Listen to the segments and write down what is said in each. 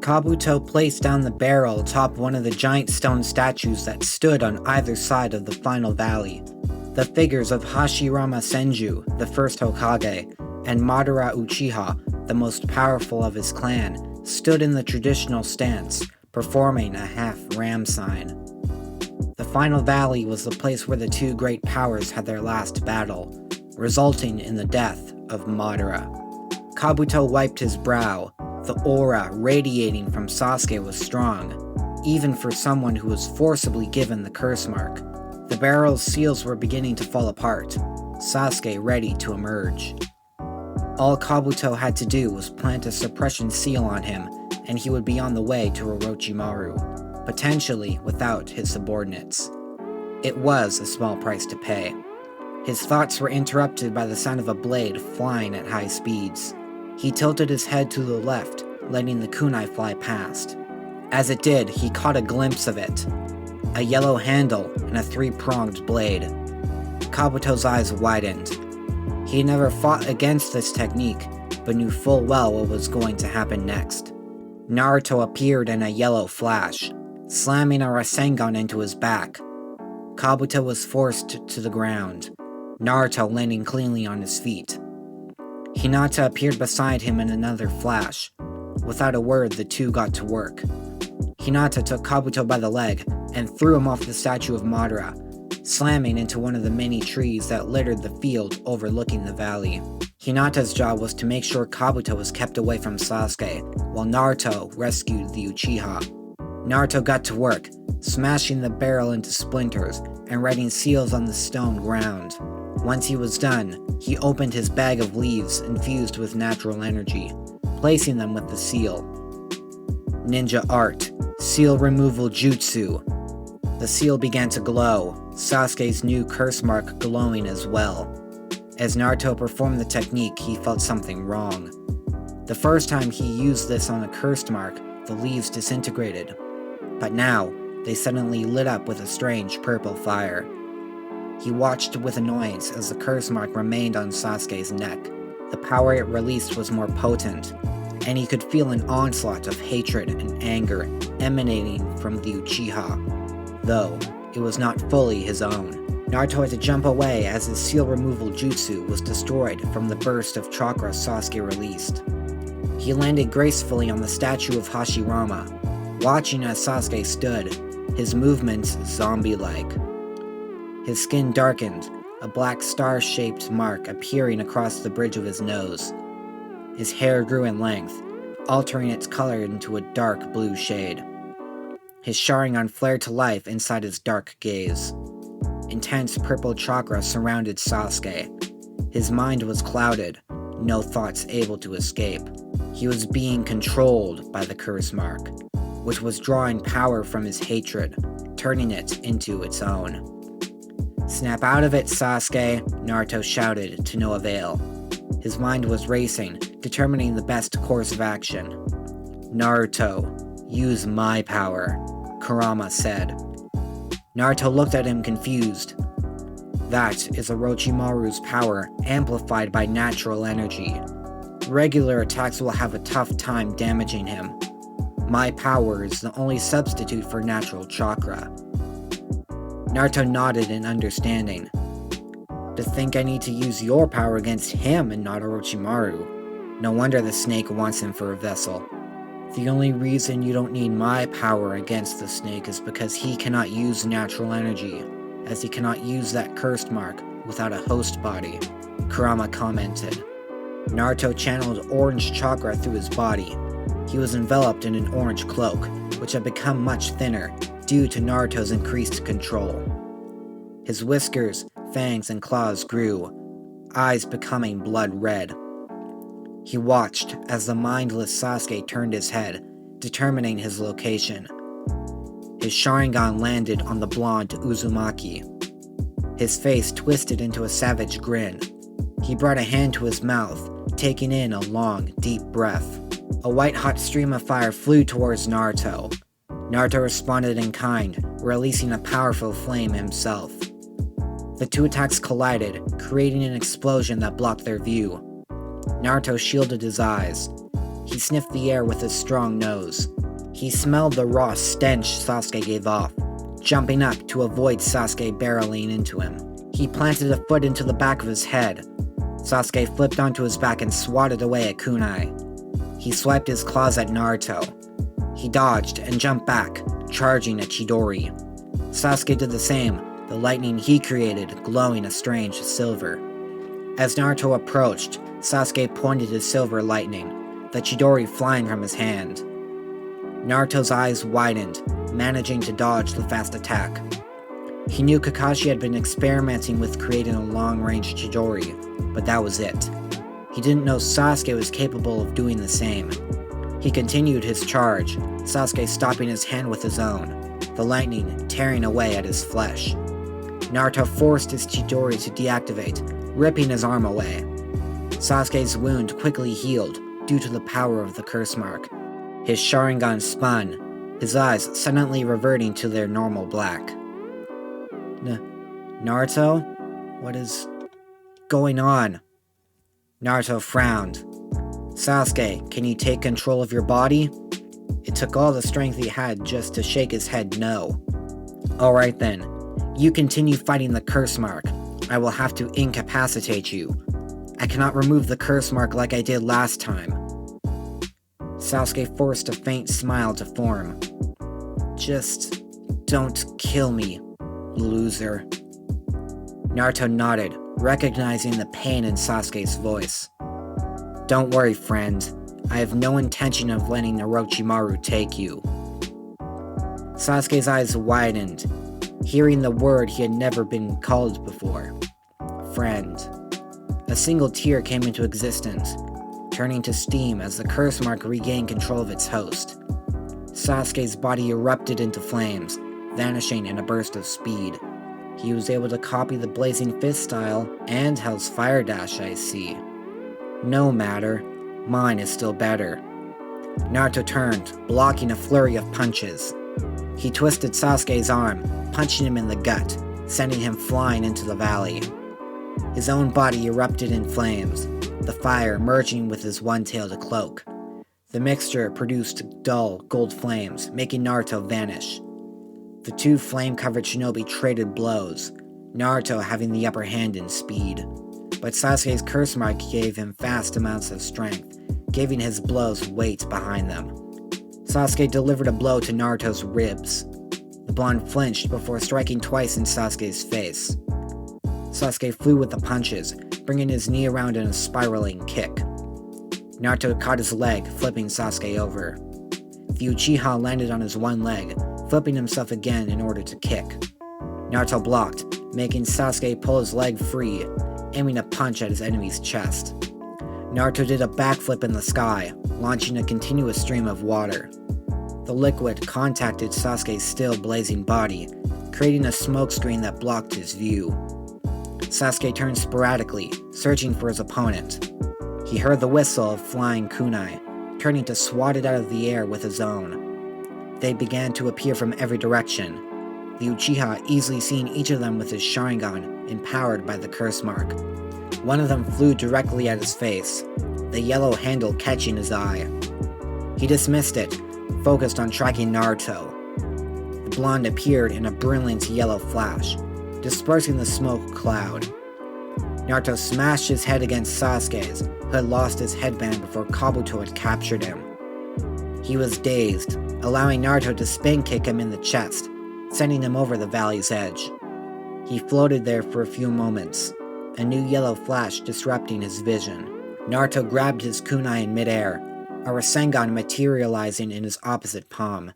Kabuto placed down the barrel atop one of the giant stone statues that stood on either side of the final valley. The figures of Hashirama Senju, the first Hokage, and Madara Uchiha, the most powerful of his clan, stood in the traditional stance, performing a half-ram sign. The final valley was the place where the two great powers had their last battle, resulting in the death of Madara. Kabuto wiped his brow. The aura radiating from Sasuke was strong, even for someone who was forcibly given the curse mark. The barrel's seals were beginning to fall apart, Sasuke ready to emerge. All Kabuto had to do was plant a suppression seal on him, and he would be on the way to Orochimaru, potentially without his subordinates. It was a small price to pay. His thoughts were interrupted by the sound of a blade flying at high speeds. He tilted his head to the left, letting the kunai fly past. As it did, he caught a glimpse of it. A yellow handle and a three-pronged blade. Kabuto's eyes widened. He had never fought against this technique, but knew full well what was going to happen next. Naruto appeared in a yellow flash, slamming a Rasengan into his back. Kabuto was forced to the ground, Naruto landing cleanly on his feet. Hinata appeared beside him in another flash. Without a word, the two got to work. Hinata took Kabuto by the leg and threw him off the statue of Madara, slamming into one of the many trees that littered the field overlooking the valley. Hinata's job was to make sure Kabuto was kept away from Sasuke, while Naruto rescued the Uchiha. Naruto got to work, smashing the barrel into splinters and writing seals on the stone ground. Once he was done, he opened his bag of leaves infused with natural energy, placing them with the seal. Ninja Art, Seal Removal Jutsu. The seal began to glow, Sasuke's new curse mark glowing as well. As Naruto performed the technique, he felt something wrong. The first time he used this on a cursed mark, the leaves disintegrated. But now, they suddenly lit up with a strange purple fire. He watched with annoyance as the curse mark remained on Sasuke's neck. The power it released was more potent, and he could feel an onslaught of hatred and anger emanating from the Uchiha, though it was not fully his own. Naruto had to jump away as his seal removal jutsu was destroyed from the burst of chakra Sasuke released. He landed gracefully on the statue of Hashirama, watching as Sasuke stood, his movements zombie-like. His skin darkened, a black star-shaped mark appearing across the bridge of his nose. His hair grew in length, altering its color into a dark blue shade. His Sharingan flared to life inside his dark gaze. Intense purple chakra surrounded Sasuke. His mind was clouded, no thoughts able to escape. He was being controlled by the curse mark, which was drawing power from his hatred, turning it into its own. "Snap out of it, Sasuke," Naruto shouted to no avail. His mind was racing, determining the best course of action. "Naruto, use my power," Kurama said. Naruto looked at him confused. "That is Orochimaru's power amplified by natural energy. Regular attacks will have a tough time damaging him. My power is the only substitute for natural chakra." Naruto nodded in understanding. "To think I need to use your power against him and not Orochimaru. No wonder the snake wants him for a vessel. The only reason you don't need my power against the snake is because he cannot use natural energy, as he cannot use that cursed mark without a host body," Kurama commented. Naruto channeled orange chakra through his body. He was enveloped in an orange cloak, which had become much thinner due to Naruto's increased control. His whiskers, fangs, and claws grew, eyes becoming blood red. He watched as the mindless Sasuke turned his head, determining his location. His Sharingan landed on the blonde Uzumaki. His face twisted into a savage grin. He brought a hand to his mouth, taking in a long, deep breath. A white-hot stream of fire flew towards Naruto. Naruto responded in kind, releasing a powerful flame himself. The two attacks collided, creating an explosion that blocked their view. Naruto shielded his eyes. He sniffed the air with his strong nose. He smelled the raw stench Sasuke gave off, jumping up to avoid Sasuke barreling into him. He planted a foot into the back of his head. Sasuke flipped onto his back and swatted away at kunai. He swiped his claws at Naruto. He dodged and jumped back, charging at Chidori. Sasuke did the same, the lightning he created glowing a strange silver. As Naruto approached, Sasuke pointed his silver lightning, the Chidori flying from his hand. Naruto's eyes widened, managing to dodge the fast attack. He knew Kakashi had been experimenting with creating a long-range Chidori, but that was it. He didn't know Sasuke was capable of doing the same. He continued his charge, Sasuke stopping his hand with his own, the lightning tearing away at his flesh. Naruto forced his Chidori to deactivate, ripping his arm away. Sasuke's wound quickly healed due to the power of the curse mark. His Sharingan spun, his eyes suddenly reverting to their normal black. Naruto? What is going on? Naruto frowned. Sasuke, can you take control of your body? It took all the strength he had just to shake his head no. Alright then, you continue fighting the curse mark. I will have to incapacitate you. I cannot remove the curse mark like I did last time. Sasuke forced a faint smile to form. Just don't kill me, loser. Naruto nodded, recognizing the pain in Sasuke's voice. Don't worry, friend. I have no intention of letting Orochimaru take you. Sasuke's eyes widened, hearing the word he had never been called before. Friend. A single tear came into existence, turning to steam as the curse mark regained control of its host. Sasuke's body erupted into flames, vanishing in a burst of speed. He was able to copy the Blazing Fist style and Hell's Fire Dash, I see. No matter, mine is still better. Naruto turned, blocking a flurry of punches. He twisted Sasuke's arm, punching him in the gut, sending him flying into the valley. His own body erupted in flames, the fire merging with his one-tailed cloak. The mixture produced dull, gold flames, making Naruto vanish. The two flame-covered shinobi traded blows, Naruto having the upper hand in speed. But Sasuke's curse mark gave him vast amounts of strength, giving his blows weight behind them. Sasuke delivered a blow to Naruto's ribs. The blonde flinched before striking twice in Sasuke's face. Sasuke flew with the punches, bringing his knee around in a spiraling kick. Naruto caught his leg, flipping Sasuke over. The Uchiha landed on his one leg, flipping himself again in order to kick. Naruto blocked, making Sasuke pull his leg free, aiming a punch at his enemy's chest. Naruto did a backflip in the sky, launching a continuous stream of water. The liquid contacted Sasuke's still blazing body, creating a smokescreen that blocked his view. Sasuke turned sporadically, searching for his opponent. He heard the whistle of flying kunai, turning to swat it out of the air with his own. They began to appear from every direction, the Uchiha easily seeing each of them with his Sharingan, empowered by the curse mark. One of them flew directly at his face, the yellow handle catching his eye. He dismissed it, focused on tracking Naruto. The blonde appeared in a brilliant yellow flash, dispersing the smoke cloud. Naruto smashed his head against Sasuke's, who had lost his headband before Kabuto had captured him. He was dazed, allowing Naruto to spin kick him in the chest, sending him over the valley's edge. He floated there for a few moments, a new yellow flash disrupting his vision. Naruto grabbed his kunai in midair, a Rasengan materializing in his opposite palm.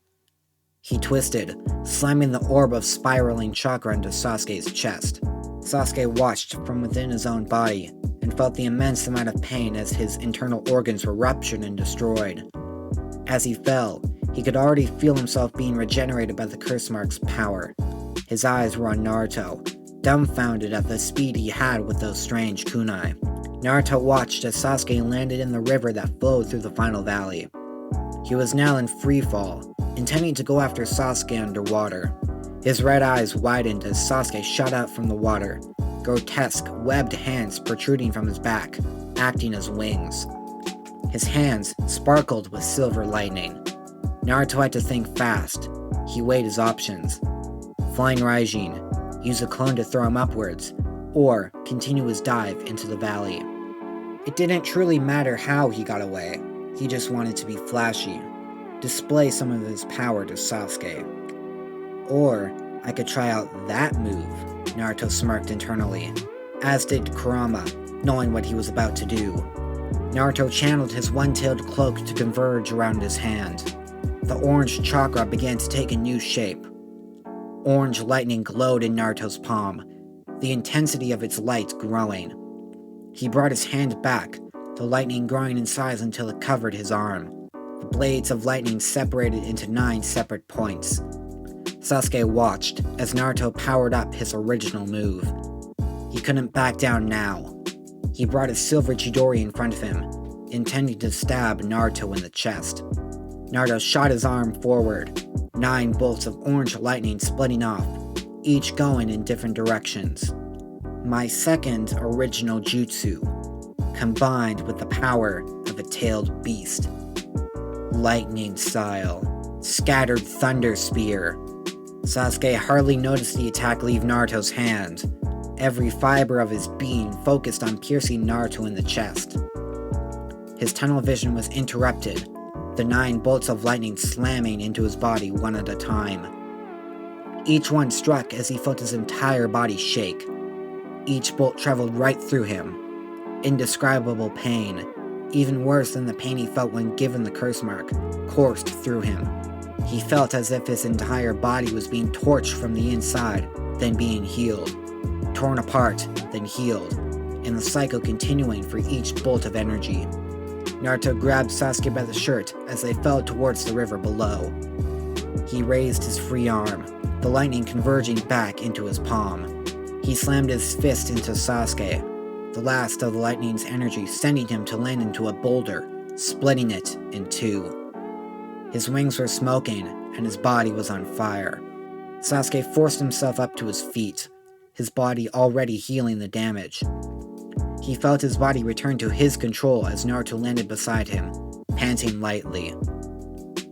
He twisted, slamming the orb of spiraling chakra into Sasuke's chest. Sasuke watched from within his own body, and felt the immense amount of pain as his internal organs were ruptured and destroyed. As he fell, he could already feel himself being regenerated by the curse mark's power. His eyes were on Naruto, dumbfounded at the speed he had with those strange kunai. Naruto watched as Sasuke landed in the river that flowed through the final valley. He was now in free fall, intending to go after Sasuke underwater. His red eyes widened as Sasuke shot out from the water, grotesque, webbed hands protruding from his back, acting as wings. His hands sparkled with silver lightning. Naruto had to think fast. He weighed his options. Flying Raijin, use a clone to throw him upwards, or continue his dive into the valley. It didn't truly matter how he got away. He just wanted to be flashy, display some of his power to Sasuke. Or I could try out that move, Naruto smirked internally, as did Kurama, knowing what he was about to do. Naruto channeled his one-tailed cloak to converge around his hand. The orange chakra began to take a new shape. Orange lightning glowed in Naruto's palm, the intensity of its light growing. He brought his hand back, the lightning growing in size until it covered his arm. The blades of lightning separated into 9 separate points. Sasuke watched as Naruto powered up his original move. He couldn't back down now. He brought his silver Chidori in front of him, intending to stab Naruto in the chest. Naruto shot his arm forward, 9 bolts of orange lightning splitting off, each going in different directions. My second original jutsu, combined with the power of a tailed beast. Lightning style, scattered thunder spear. Sasuke hardly noticed the attack leave Naruto's hand. Every fiber of his being focused on piercing Naruto in the chest. His tunnel vision was interrupted, the 9 bolts of lightning slamming into his body one at a time. Each one struck as he felt his entire body shake. Each bolt traveled right through him. Indescribable pain, even worse than the pain he felt when given the curse mark, coursed through him. He felt as if his entire body was being torched from the inside, then being healed. Torn apart, then healed, and the cycle continuing for each bolt of energy. Naruto grabbed Sasuke by the shirt as they fell towards the river below. He raised his free arm, the lightning converging back into his palm. He slammed his fist into Sasuke, the last of the lightning's energy sending him to land into a boulder, splitting it in 2. His wings were smoking, and his body was on fire. Sasuke forced himself up to his feet, his body already healing the damage. He felt his body return to his control as Naruto landed beside him, panting lightly.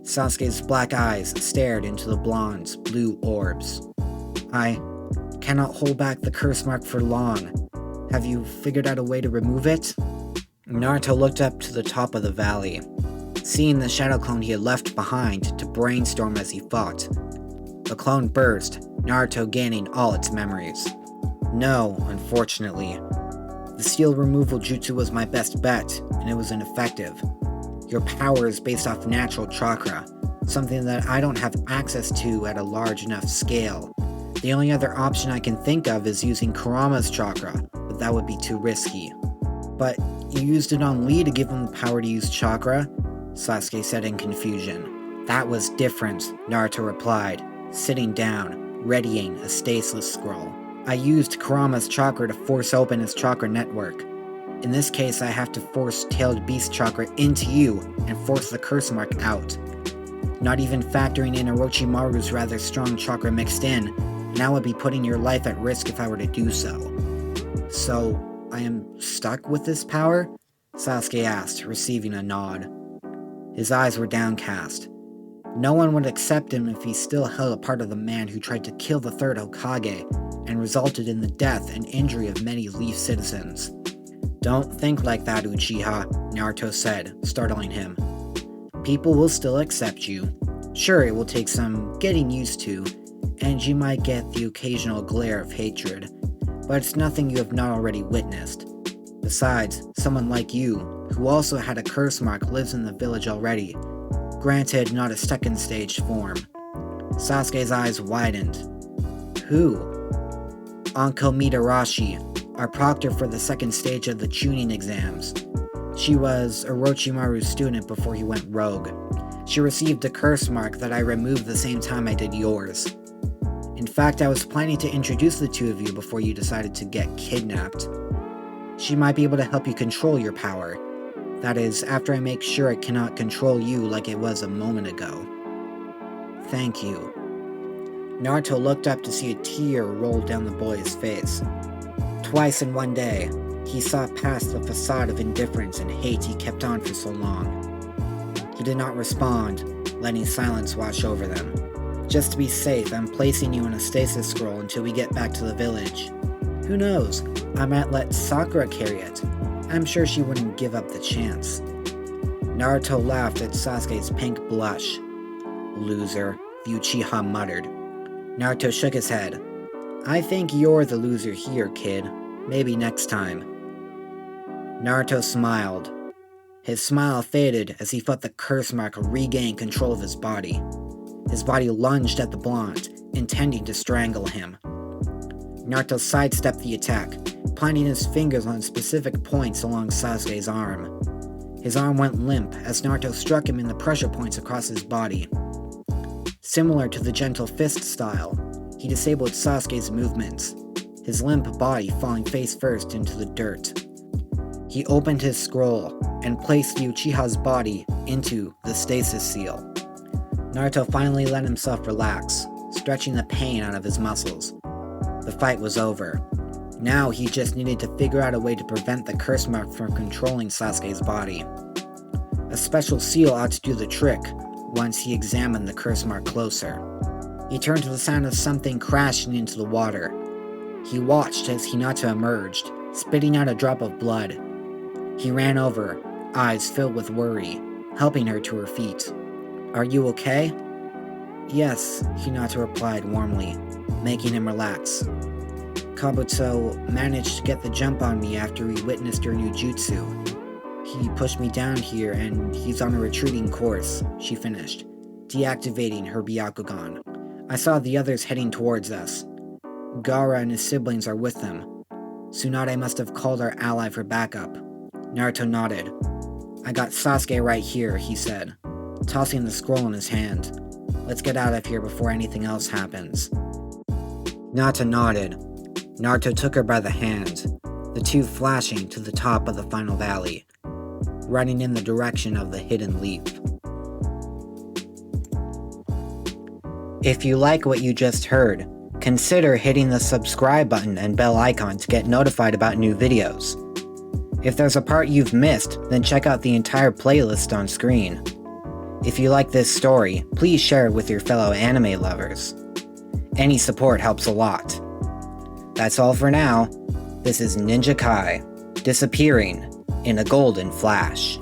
Sasuke's black eyes stared into the blonde's blue orbs. I cannot hold back the curse mark for long. Have you figured out a way to remove it? Naruto looked up to the top of the valley, seeing the shadow clone he had left behind to brainstorm as he fought. The clone burst, Naruto gaining all its memories. No, unfortunately. The seal removal jutsu was my best bet, and it was ineffective. Your power is based off natural chakra, something that I don't have access to at a large enough scale. The only other option I can think of is using Kurama's chakra, but that would be too risky. But you used it on Lee to give him the power to use chakra? Sasuke said in confusion. That was different, Naruto replied, sitting down, readying a stasis scroll. I used Kurama's chakra to force open his chakra network. In this case, I have to force Tailed Beast chakra into you and force the curse mark out. Not even factoring in Orochimaru's rather strong chakra mixed in, and I would be putting your life at risk if I were to do so. So, I am stuck with this power? Sasuke asked, receiving a nod. His eyes were downcast. No one would accept him if he still held a part of the man who tried to kill the third Hokage and resulted in the death and injury of many Leaf citizens. Don't think like that, Uchiha, Naruto said, startling him. People will still accept you. Sure, it will take some getting used to, and you might get the occasional glare of hatred, but it's nothing you have not already witnessed. Besides, someone like you, who also had a curse mark, lives in the village already, granted not a second stage form. Sasuke's eyes widened. Who? Anko Mitarashi, our proctor for the second stage of the Chunin exams. She was Orochimaru's student before he went rogue. She received a curse mark that I removed the same time I did yours. In fact, I was planning to introduce the two of you before you decided to get kidnapped. She might be able to help you control your power. That is, after I make sure it cannot control you like it was a moment ago. Thank you. Naruto looked up to see a tear roll down the boy's face. Twice in one day, he saw past the facade of indifference and hate he kept on for so long. He did not respond, letting silence wash over them. Just to be safe, I'm placing you in a stasis scroll until we get back to the village. Who knows, I might let Sakura carry it. I'm sure she wouldn't give up the chance. Naruto laughed at Sasuke's pink blush. Loser, the Uchiha muttered. Naruto shook his head. I think you're the loser here, kid. Maybe next time. Naruto smiled. His smile faded as he felt the curse mark regain control of his body. His body lunged at the blonde, intending to strangle him. Naruto sidestepped the attack, planting his fingers on specific points along Sasuke's arm. His arm went limp as Naruto struck him in the pressure points across his body. Similar to the gentle fist style, he disabled Sasuke's movements, his limp body falling face first into the dirt. He opened his scroll and placed the Uchiha's body into the stasis seal. Naruto finally let himself relax, stretching the pain out of his muscles. The fight was over. Now he just needed to figure out a way to prevent the curse mark from controlling Sasuke's body. A special seal ought to do the trick once he examined the curse mark closer. He turned to the sound of something crashing into the water. He watched as Hinata emerged, spitting out a drop of blood. He ran over, eyes filled with worry, helping her to her feet. Are you okay? Yes, Hinata replied warmly, making him relax. Kabuto managed to get the jump on me after he witnessed your new jutsu. He pushed me down here and he's on a retreating course, she finished, deactivating her Byakugan. I saw the others heading towards us. Gaara and his siblings are with them. Tsunade must have called our ally for backup. Naruto nodded. I got Sasuke right here, he said, tossing the scroll in his hand. Let's get out of here before anything else happens. Hinata nodded. Naruto took her by the hand, the two flashing to the top of the final valley, running in the direction of the hidden leaf. If you like what you just heard, consider hitting the subscribe button and bell icon to get notified about new videos. If there's a part you've missed, then check out the entire playlist on screen. If you like this story, please share it with your fellow anime lovers. Any support helps a lot. That's all for now. This is Ninja Kai, disappearing in a golden flash.